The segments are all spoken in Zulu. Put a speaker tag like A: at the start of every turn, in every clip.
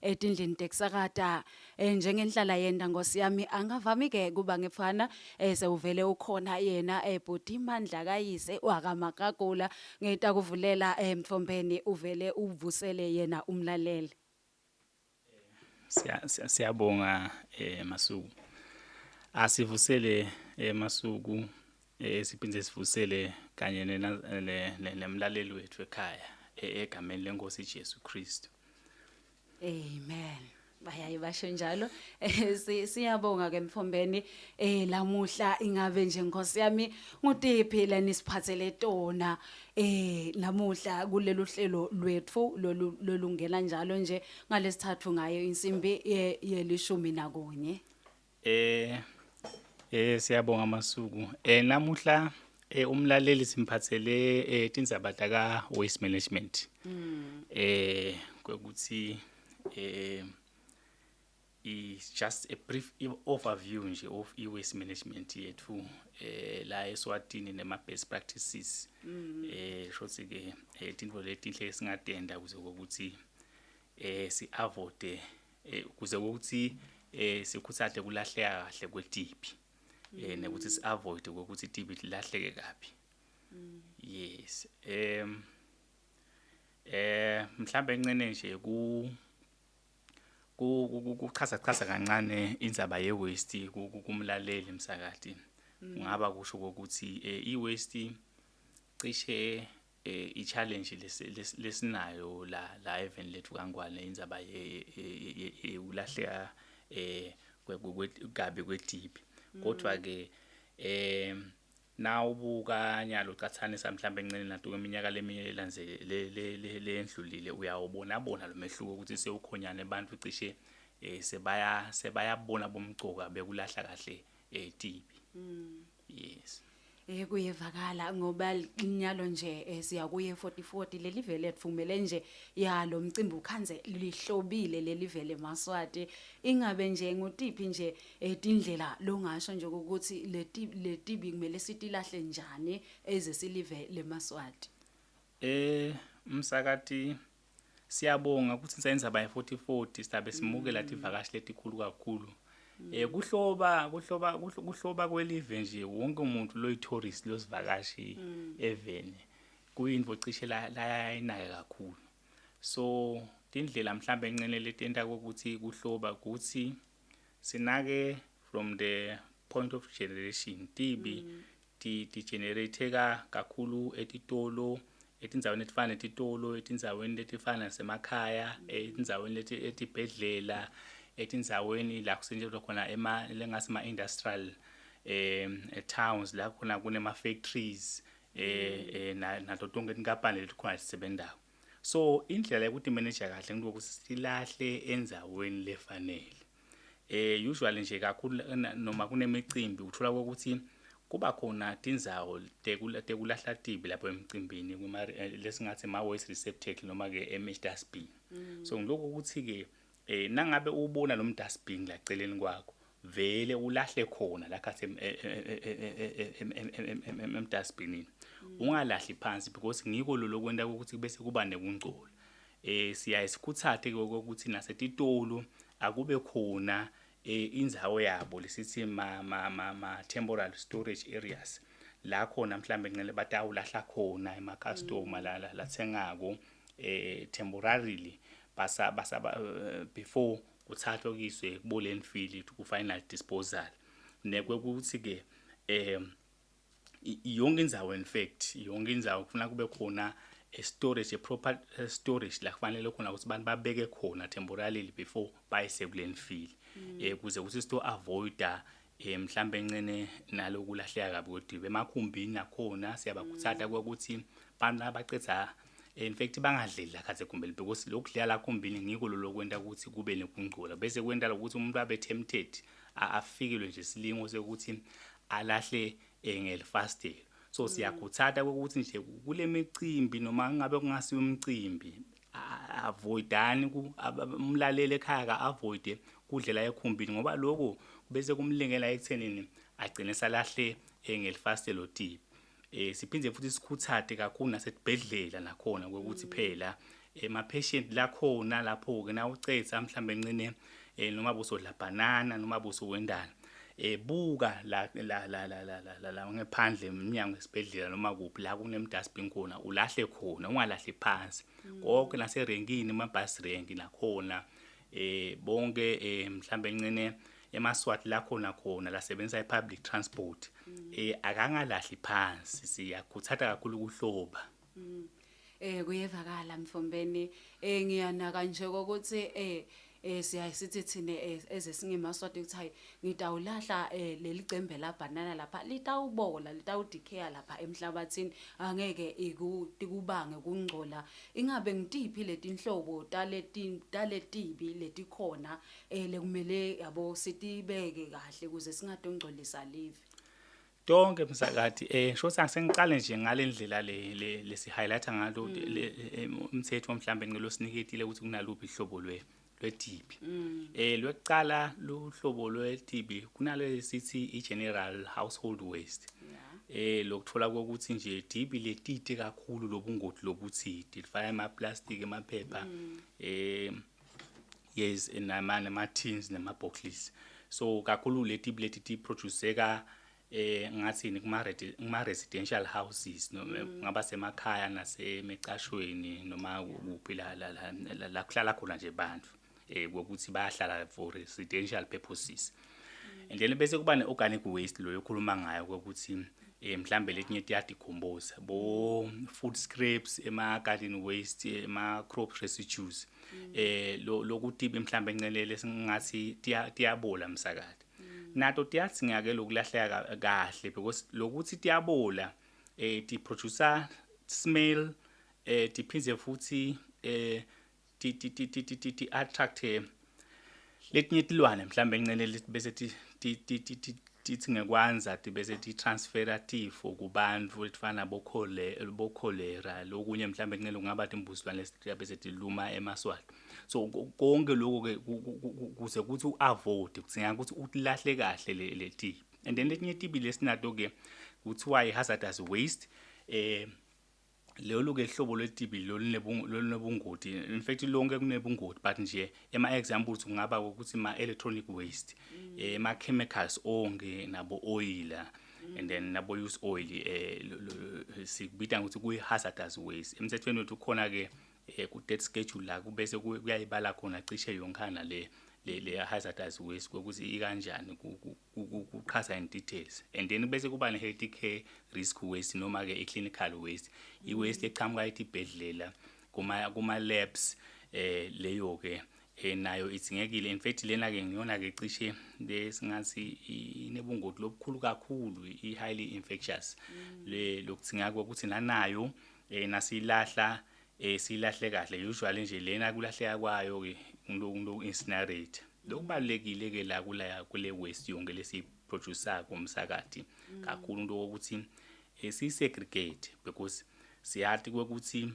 A: etindlini tekusakata njengenhlala yenda Nkosi yami angavami ke kuba ngefana sewuvele ukhona yena bhuti Mandla kayise wakaMakagula ngeta kuvulela Mthombeni uvele uvusele yena umlaleli.
B: Siyabonga Masuku. Asivusele Masuku siphinde sivusele kanye nemlaleli wethu ekhaya egameni leNkosi Jesu Kristu.
A: Amen. Bayaye basho njalo. Siyabonga ke Mthombeni lamuhla ingabe nje Nkosi yami ngutiphi leni siphathele tona namuhla kulelu hlelo lwethu lolungena njalo nje ngalesithathu ngayo insimbi ye11.
B: Siyabonga Masuku. Namuhla umlaleli simphathele tindzaba ka waste management. Kwekuthi is just a brief overview nje of waste management yethu la eSwatini nema best practices shothi ke tintfo letinhle esingatenda kuze ukuthi si avoid kuze ukuthi sikhuthade kulahleka kahle kwetipi nekuthi si avoid ukuthi itipi lilahleke kabi. Yes. Mhlambe encane nje kuchaza kancane indzaba ye waste kumlaleli msakati. Ungaba kusho ukuthi i-waste cishe i-challenge lesinayo la even lethu kaNgwane indzaba ye ulahleka kwekabi kwetipi. Kodwa ke nawubuka nyalo qathanisa mhlambe encane nato kweminyaka leminye le endlulile uyawubona lo mehluko ukuthi sewukhonyana abantu cishe sebayabona bomgcoka bekulahla kahle tipi. Yes.
A: Kuyevakala ngoba inyalo nje siya kuye 40 leli vele etfumele nje yalo mcimbi ukhanze lihlobile leli vele Maswati ingabe nje ngutiphi nje tindlela longasho nje ukuthi letibi kumele sitilahle njani eze silive leMaswati.
B: Msakati siyabonga ukuthi senza by 40 sizabe simukela tivakashi letikhulu kakhulu. Kuhloba kwelive nje wonke umuntu loyi-tourist losivakashi eveni kuyinto cishe la yayinake kakhulu. So tindlela mhlambe encane letenta ukuthi kuhloba ukuthi sinake from the point of generation tibi ti generate kakhulu etitolo etindzaweni letifana netitolo etindzaweni letifana nasemakhaya etindzaweni etibhedlela etindzaweni la kusetshenziswa khona lengasema industrial towns la khona kunema factories nato tonke tinkampani letikhona zisebenzayo. So indlela yokuthi manager kahle ngokuthi silahle endzaweni lefanele. Usually nje kakhulu noma kunemicimbi uthola ukuthi kuba khona tindzawo tekulahla tibi lapho emcimbini lesingathi ma waste receptacle noma ke dustbin. So ngiloko ukuthi ke nangabe ubona lo dustbin la celeni kwakho vele ulahle khona la khathi dustbinini ungalahli phansi because ngiko lo kwenta ukuthi bese kuba nekungcola. Siya isikhuthathe ukuthi nasetitolo akube khona indzawo yabo lesithi ma temporary storage areas la khona mhlambe ngene batawulahla khona ema customer la tsengako temporarily basa before kuthathwa kuyiswe kubo landfill ku final disposal. Nekwekuthi ke yonke indzawo in fact yonke indzawo kufuna kube khona storage proper storage la kufanele khona ukuthi abantu babeke khona temporarily before bayise ku landfill kuze ukuthi sto avoida mhlambe encane nalokulahleka kabi kwetibi emakhumbini nakhona siyabakhuthatha ukuthi abantu abaqedza in fact bangadleli la khathe kumbeni because lokudlela la khumbini ngiko lokwenta ukuthi kube nekungcola bese kwenta ukuthi umuntu abe tempted afikilwe nje silingo sekuthi alahle ngelifastelo. So siyakhuthatha ukuthi nje kule micimbi noma ngabe kungasiwe umcimbi avoidani umlaleli ekhaya ka avoid kudlela ekhumbini ngoba lokho bese kumlingela ekuthenini agcine salahle ngelifastelo tipi. siphinde futhi sikhuthade kakhulu nasesibhedlela nakhona ukuthi phela ma patient la khona lapho ke na ucetha mhlambe encane noma busodla banana noma busowendana buka la ngephandle eminyango esibhedlela noma kuphi la kunemdustbin khona ulahle khona ungalahli phansi konke naserenkini emabus rank nakhona bonke mhlambe encane emaswati la khona la sebenza ipublic transport akangalahli phansi siyakhuthatha kakhulu ukuhloba
A: kuyevakala Mfombeni ngiyanaka nje ukuthi siyasithi thina ezesingemaswati ukuthi hayi ngitawulahla leli cembe la banana lapha litawubola litawudicare lapha emhlabathini angeke ikubanga kungcola ingabe ngitiphi letinhlobo taletibi letikhona lekumele yabo sitibeke kahle kuze singadongcolisa live
B: Tonke msakati shothi angisengicale nje ngalendlela lesi highlighta ngalo umthetho mhlambe ngelosiniketile ukuthi kunaluphi ihlobo lwe-TB lwekucala luhlobo lwe-TB kunalo esithi i-general household waste lokuthola ukuthi nje TB letite kakhulu lobungoti lobuthidi lifaka ama-plastic emaphepha yes nama-tins nama-boxes so kakhulu le-TB letiti produceka ngathi kuma residential houses noma ngaba semakhaya nasemecashweni noma kuphi la kuhlala khona nje abantu ukuthi bayahlala for residential purposes and then bese kuba ne-organic waste lo yokhuluma ngayo ukuthi mhlambe letinye tiyadecompose bo food scraps garden waste crop residues lokuthi mhlambe encelele singathi tiyabola msakade nato tiyathingake lokulahleka kahle because lokuthi tiyabola ti producer smell tiphindze futhi ti attract letinye tilwane mhlambe encelele bese tithi ngekwanza bese ti transfera tifo kubantu letifana bo cholera lokunye mhlambe encelele kungaba timbuzilwane bese tiluma emaswati so konke lokho ke kuze kuthi uavoid kudzinga ukuthi utilahle kahle le TB and then letinye TB lesinato ke kuthiwa i-hazardous waste lo ke ihlobo lwe-TB lolunebungoti in fact lonke kunebungoti but nje examples kungaba ukuthi ma-electronic waste ma-chemicals onke nabo oil and then nabo use oil sikubita ukuthi kuyi-hazardous waste emthethweni wethu khona ke ku-debt schedule la kubese kuyayibala khona cishe yonkana le hazardous waste ukuthi ikanjani kuqhaza in details and then bese kuba ne-health care risk waste noma ke i-clinical waste i-waste echamuka esibhedlela kuma labs leyo ke nayo itsingekile in fact lena ke ngiyona ke cishe lesingathi inebungoti lobukhulu kakhulu i-highly infectious lokuthingaka ukuthi nanayo nasilahla silahle kahle usually nje lena kulahleka kwayo ke ngilo incinerate lokubalekile ke la kule waste yonke lesiproducer kumsakati kakhulu into ukuthi si-segregate because siyathi ukuthi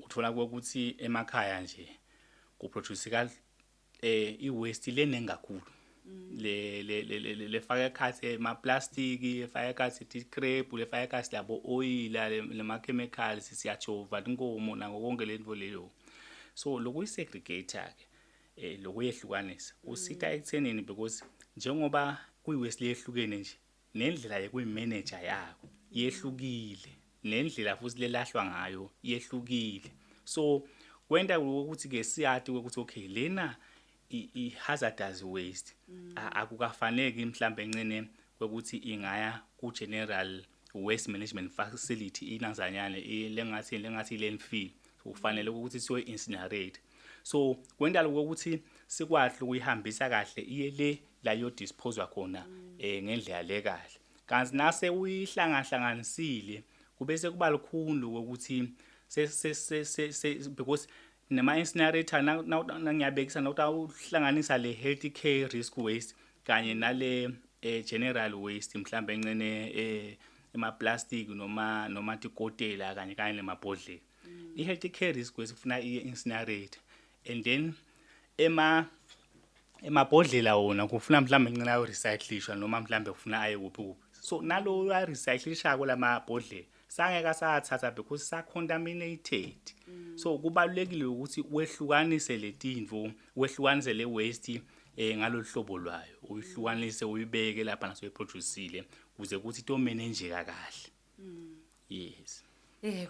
B: uthola ukuthi emakhaya nje kuproduceka i-waste lenengakhulu le faka ekhathi ama-plastic efaka ekhathi ti-scrap lefaka ekhathi labo oil lema-chemicals siyajova inkomo nako konke lento leyo so lokuyisegregator ke lokuyehlukanisa usitha ekuthenini because njengoba kuyi-waste lehlukene nje nendlela yekuyimanager yakho yehlukile nendlela futhi lelahlwa ngayo yehlukile so kwenta ukuthi ke siyathi ukuthi okay lena i-hazardous waste akukafaneki mhlambe encane ukuthi ingaya ku-general waste management facility inanzanyane lengathi landfill kufanele ukuthi siyo incinerate so kwenta lokho ukuthi sikwahle ukuyihambisa kahle iye le la yo dispose khona ngendlela le kahle kanti nase uyihlangahlanganisile kubese kuba lukhulu ukuthi because nema-incinerator ngiyabekisa nawuhlanganisa le health care risk waste kanye nale general waste mhlambe encane ema-plastic noma tikotela kanye nemabhodlela i-health care risk waste kufuna i-incinerator and then emabhodlela wona kufuna mhlambe encane ayo recyclishwa noma mhlambe kufuna aye kuphi So nalo la recyclishako lamabhodlela sangeka sathatha because sa contaminated. So kubalulekile ukuthi wehlukanise letinto, wehlukanise le waste ngalolu hlobo lwayo. Uyihlukanise uyibeke lapha naso iproduceile ukuze ukuthi to manage kahle. Yes.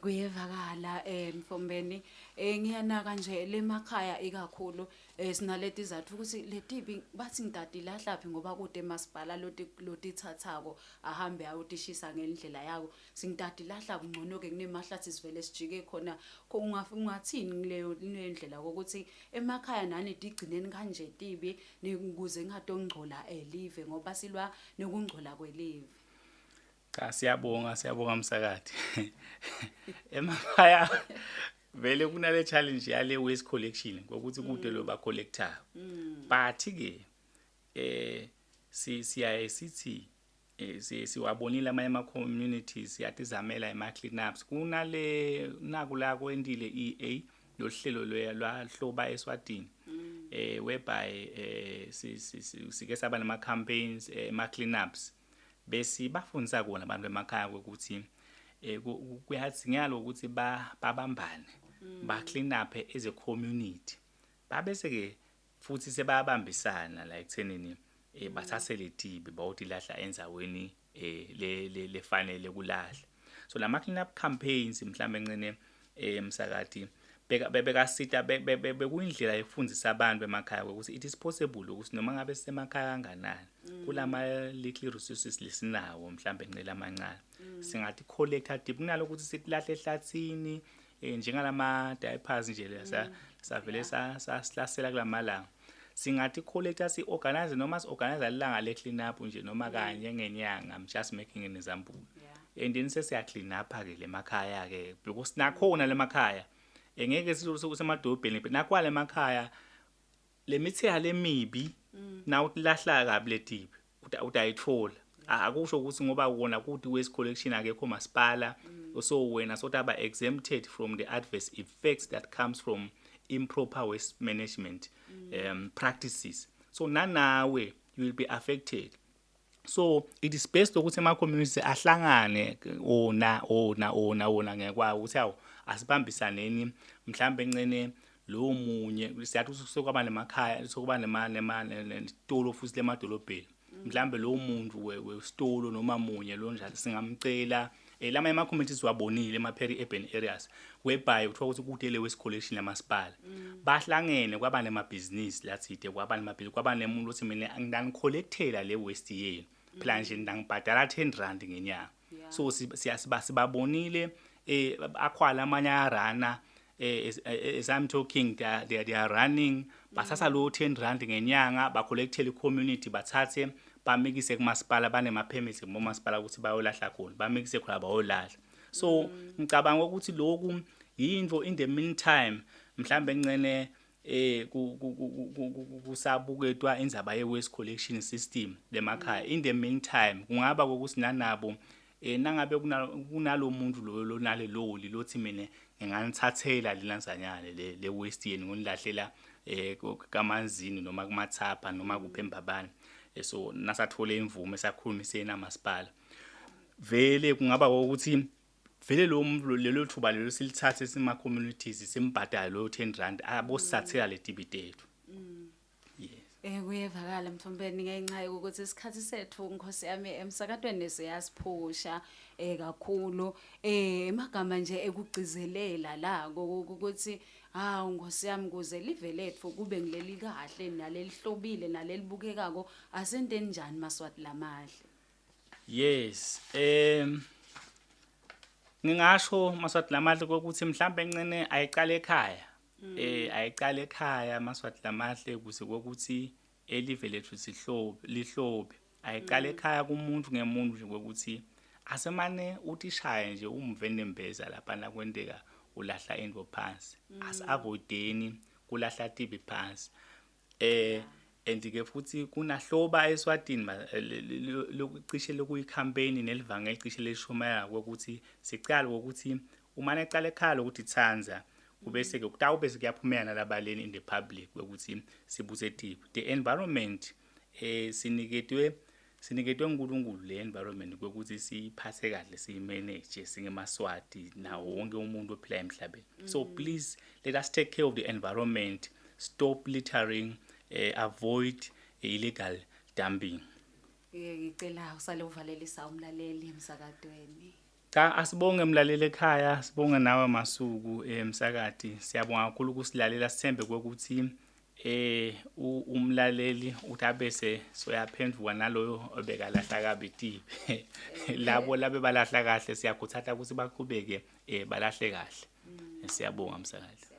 A: Kuyevakala Mfombeni ngiyanaka nje lemakhaya ikakhulu sinaleti izathu ukuthi letibi bathi ngidadi lahlaphi ngoba kude emasipala lotithathako ahambe ayotishisa ngendlela yako singidadi lahla kungcono ke kunemahlathi sivele sijike khona ungathini leyo indlela ukuthi emakhaya nani digcineni kanje tibi ukuze ngatongcola live ngoba silwa nokungcola kwelive.
B: Cha siyabonga msakade. Emakhaya vele kunale challenge yale waste collection ngokuthi kude lo ba collector. But ke sithi siwabonile ama communities yatizamela ema cleanups kunale nakula kwendile EA lo hlelo lwahloba eSwatini whereby sike saba nama campaigns ema cleanups bese bafundisa kona abantu emakhaya ukuthi kuyadingakala ukuthi babambane ba clean up as a community babese ke futhi sebabambisana la ekuthenini bathathe letibi bawuthi lahla enzaweni lefanele kulahla. So lama clean up campaigns mhlambe encane msakati bekasita bekuyindlela yokufundisa abantu emakhaya ukuthi it is possible ukuthi noma ngabe sisemakhaya kanganani kulama little resources lesinawo mhlambe ngela amancane singathi collector deep kunalo ukuthi silahle ehlathini njengalama diapers nje savele sasihlasela kulamalanga singathi collector si organize noma si organize ilanga le clean up nje noma kanye ngenyanga. I'm just making an example and then sesiya clean up ke lemakhaya ke because nakhona lemakhaya engeke sizosemadolobheni nakwale emakhaya le material emibi na utilahla kabi letibi utayithola akusho ukuthi ngoba wona kuthi waste collection akekho masipala so wena sort of exempted from the adverse effects that comes from improper waste management practices. So nanawe you will be affected. So it is best ukuthi ema communities ahlangane ona ngekwazi ukuthi awu asibambisaneni mhlambe encane lo munye siyathi sokuba nemakhaya sokuba nesitolo futhi lemadolobheni mhlambe lo muntu wesitolo noma munye lo njalo singamcela lama ema communities wabonile ema peri-urban areas whereby kuthiwa ukuthi kudele waste collection lamasipala bahlangene kwaba nemabhizinisi lathide kwaba nemabhizinisi kwaba nemuntu othi mina ngidangicollectela le waste yenu phela nje ngibhadala 10 rand ngenyanga. So sibabonile akhwala amanye arana as I'm talking they are running basasa lo 10 rand ngenyanga ba collectele community bathathe bamikise kumasipala banema permits ngomasipala ukuthi bayolahla khona bamikise khona bayolahla. So ngicabanga ukuthi lokhu yinto in the meantime mhlambe encane kusabuketwa indzaba ye waste collection system lemakhaya. In the meantime kungaba ukuthi nanabo nangabe kunalo muntu lo nale loli lothi mina nginganithathela lilanzanyane le waste yeni ngonilahlela kamanzini noma kumathapha noma kuphembabani so nasathole imvume sakhulumisena namasipala vele kungaba ukuthi vele lo muntu lelo thuba lelo silithathe sima communities simbhadala lo 10 rand abosisathela le dividend.
A: Kuyevakala Mthombeni ngenxa ukuthi isikhathi sethu Nkosi yami emsakadweni siyasiphusha kakhulu emagama nje ekugcizelela la ukuthi Nkosi yami kuze live lethu kube ngileli kahle naleli hlobile naleli bukekako asenteni njani Maswati lamahle.
B: Yes ngingasho Maswati lamahle ukuthi mhlambe encane ayiqala ekhaya ayiqala ekhaya Maswati lamahle kuze ukuthi elive lethu lihlobe ayiqala ekhaya kumuntu ngemuntu nje ukuthi asemane utishaye nje umvenembeza lapha na kwendeka ulahla into phansi avoideni kulahla tibi phansi andike futhi kunahloba eSwatini lokucishe lokuyicampaign nelivangeli cishe leshumayela ukuthi sicala ukuthi uma necala ekhaya ukuthi tsanza kubese ke kutawubese kuyaphumela nalabaleni in the public ukuthi sibuse tibi the environment siniketwe siniketwe uNkulunkulu le environment ukuthi siyiphathe kahle siyimanage singemaswati nawo wonke umuntu ophila emhlabeni. So please let us take care of the environment, stop littering, avoid illegal dumping.
A: Ngicela usale uvalelisa umlaleli emsakadweni.
B: Cha asibonge mlaleli ekhaya, sibonge nawe Masuku emsakati. Siyabonga kakhulu ukusilalela, sithembe ukuthi umlaleli utabese soyaphendvuka naloyo obekalahla kabi tipe. Labo labe balahla kahle siyakhuthaza ukuthi baqhubeke balahle kahle. Siyabonga msakati.